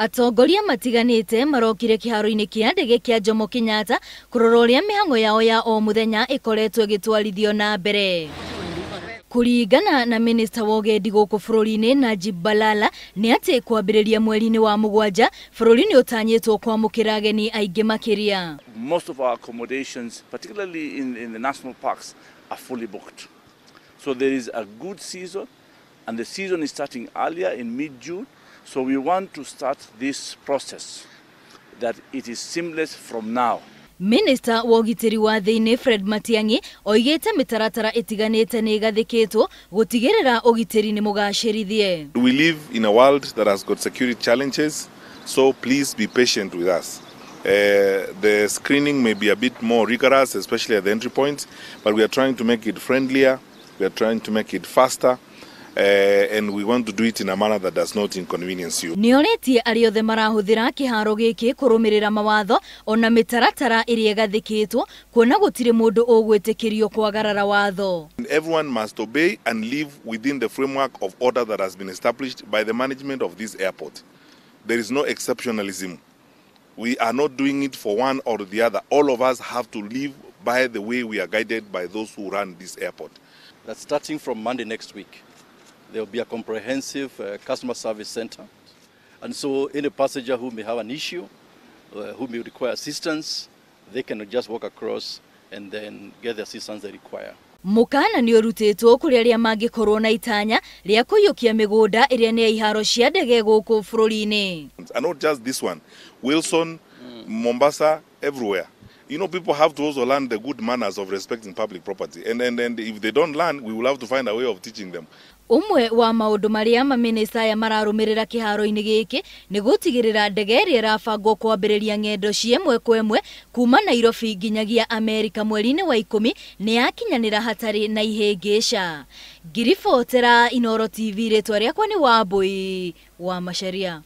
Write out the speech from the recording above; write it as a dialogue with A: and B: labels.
A: Atongoria matiganite marokire kiharo-ini kia ndege kia Jomo Kenyatta kurora uria mihango yao ya o muthenya ikoretwo igitwarithio na mbere. Kuringana na Minister wa ugendi guku bururi-ini Najib Balala ni ati kwambiriria mweri-ini wa mugwanja bururi ni utanyitwo kwamukira ageni aingi makiria.
B: Most of our accommodations, particularly in the national parks, are fully booked. So there is a good season, and the season is starting earlier in mid-June. So we want to start this process that it is seamless from now.
A: Minister wa ugitiri wa thiini Fred Matiang'i oigite mitaratara itiganite ni igathikitwo gutigirira ugitiri ni mugacirithie.
C: We live in a world that has got security challenges, so please be patient with us. The screening may be a bit more rigorous, especially at the entry points, but we are trying to make it friendlier, we are trying to make it faster. And we want to do it in a manner that does not inconvenience you.
A: Nioretie ariothe marahuthira kiharo giki kurumirira mawatho ona mitaratara iria gathikitwo kuona gutire mundu ugwitikirio kwagarara watho.
C: Everyone must obey and live within the framework of order that has been established by the management of this airport. There is no exceptionalism. We are not doing it for one or the other. All of us have to live by the way we are guided by those who run this airport.
D: That's starting from Monday next week. There will be a comprehensive customer service center. And so any passenger who may have an issue, who may require assistance, they can just walk across and then get the assistance they require.
A: Mukana ni urutitwo kuri aria mangikorwo na itanya ria kuyukia migunda iria ni iharo cia ndege guku bururi-ini.
C: And not just this one, Wilson, Mombasa, everywhere. You know, people have to also learn the good manners of respecting public property. And if they don't learn, we will have to find a way of teaching them.
A: Umwe wa maundu maria maminista ya mararumirira kiharo-ini giki ni gutigirira ndege iria irabangwo kwambiriria ng'endo ciemwe kwa imwe kuma Nairobi nginyagia Amerika mweri-ini wa 10 ni yakinyanira hatari na ihingica. Ngiribotera Inooro TV ritwa riakwa ni Wambui wa Macharia.